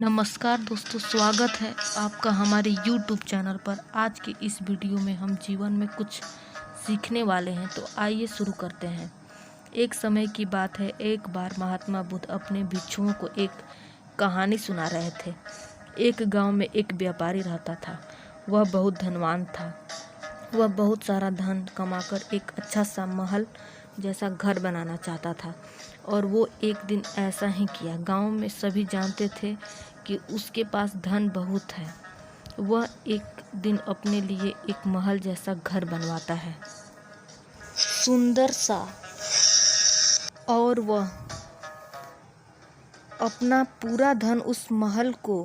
नमस्कार दोस्तों, स्वागत है आपका हमारे YouTube चैनल पर। आज की इस वीडियो में हम जीवन में कुछ सीखने वाले हैं, तो आइए शुरू करते हैं। एक समय की बात है, एक बार महात्मा बुद्ध अपने भिक्षुओं को एक कहानी सुना रहे थे। एक गांव में एक व्यापारी रहता था। वह बहुत धनवान था। वह बहुत सारा धन कमाकर एक अच्छा सा महल जैसा घर बनाना चाहता था, और वो एक दिन ऐसा ही किया। गांव में सभी जानते थे कि उसके पास धन बहुत है। वह एक दिन अपने लिए एक महल जैसा घर बनवाता है, सुंदर सा, और वह अपना पूरा धन उस महल को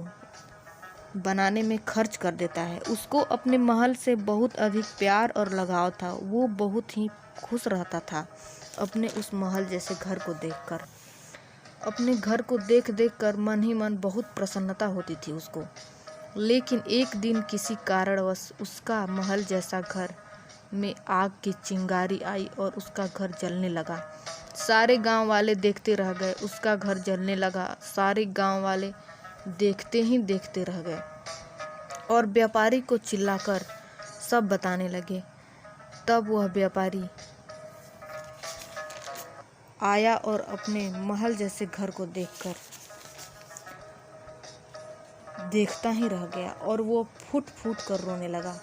बनाने में खर्च कर देता है। उसको अपने महल से बहुत अधिक प्यार और लगाव था। वो बहुत ही खुश रहता था अपने उस महल जैसे घर को देखकर। अपने घर को देख देख कर मन ही मन बहुत प्रसन्नता होती थी उसको। लेकिन एक दिन किसी कारणवश उसका महल जैसा घर में आग की चिंगारी आई और उसका घर जलने लगा। सारे गांव वाले देखते रह गए। उसका घर जलने लगा। सारे गांव वाले देखते ही देखते रह गए और व्यापारी को चिल्लाकर सब बताने लगे। तब वह व्यापारी आया और अपने महल जैसे घर को देखता ही रह गया, और वो फूट फूट कर रोने लगा।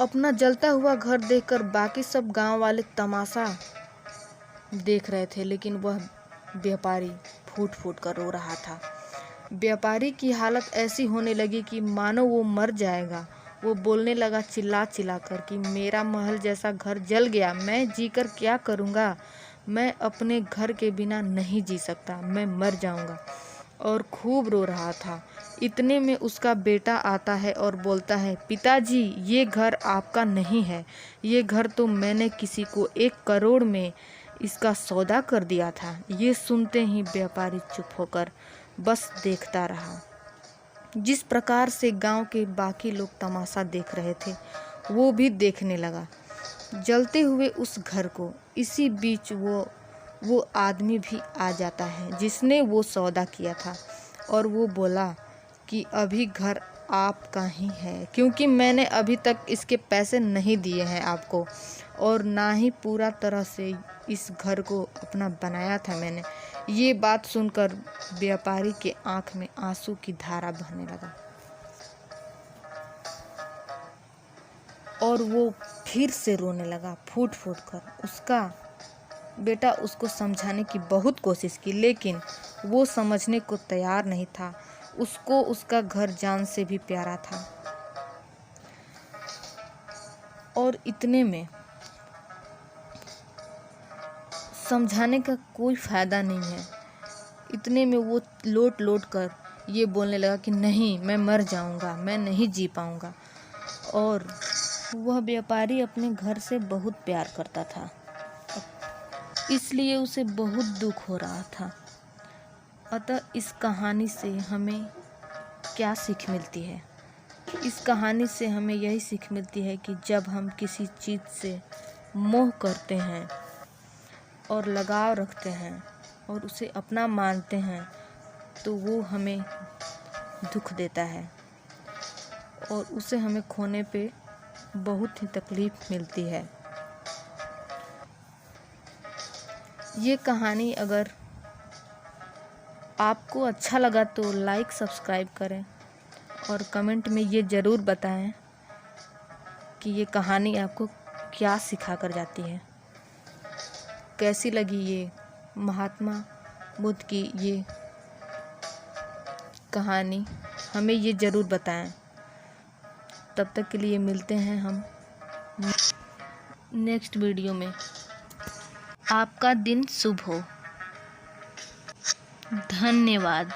अपना जलता हुआ घर देखकर बाकी सब गांव वाले तमाशा देख रहे थे, लेकिन वह व्यापारी फूट फूट कर रो रहा था। व्यापारी की हालत ऐसी होने लगी कि मानो वो मर जाएगा। वो बोलने लगा चिल्ला चिल्ला कर कि मेरा महल जैसा घर जल गया, मैं जीकर क्या करूँगा। मैं अपने घर के बिना नहीं जी सकता, मैं मर जाऊँगा। और खूब रो रहा था। इतने में उसका बेटा आता है और बोलता है, पिताजी, ये घर आपका नहीं है। ये घर तो मैंने किसी को 1 करोड़ में इसका सौदा कर दिया था। ये सुनते ही व्यापारी चुप होकर बस देखता रहा। जिस प्रकार से गांव के बाकी लोग तमाशा देख रहे थे, वो भी देखने लगा जलते हुए उस घर को। इसी बीच वो आदमी भी आ जाता है जिसने वो सौदा किया था, और वो बोला कि अभी घर आपका ही है, क्योंकि मैंने अभी तक इसके पैसे नहीं दिए हैं आपको, और ना ही पूरा तरह से इस घर को अपना बनाया था मैंने। ये बात सुनकर व्यापारी के आंख में आंसू की धारा बहने लगा, और वो फिर से रोने लगा फूट फूट कर। उसका बेटा उसको समझाने की बहुत कोशिश की, लेकिन वो समझने को तैयार नहीं था। उसको उसका घर जान से भी प्यारा था। और इतने में समझाने का कोई फ़ायदा नहीं है। इतने में वो लोट लोट कर ये बोलने लगा कि नहीं, मैं मर जाऊंगा, मैं नहीं जी पाऊंगा। और वह व्यापारी अपने घर से बहुत प्यार करता था, इसलिए उसे बहुत दुख हो रहा था। अतः इस कहानी से हमें क्या सीख मिलती है? इस कहानी से हमें यही सीख मिलती है कि जब हम किसी चीज़ से मोह करते हैं और लगाव रखते हैं और उसे अपना मानते हैं, तो वो हमें दुख देता है, और उसे हमें खोने पे बहुत ही तकलीफ़ मिलती है। ये कहानी अगर आपको अच्छा लगा तो लाइक सब्सक्राइब करें, और कमेंट में ये ज़रूर बताएं कि ये कहानी आपको क्या सिखा कर जाती है। कैसी लगी ये महात्मा बुद्ध की ये कहानी, हमें ये ज़रूर बताएं। तब तक के लिए मिलते हैं हम नेक्स्ट वीडियो में। आपका दिन शुभ हो। धन्यवाद।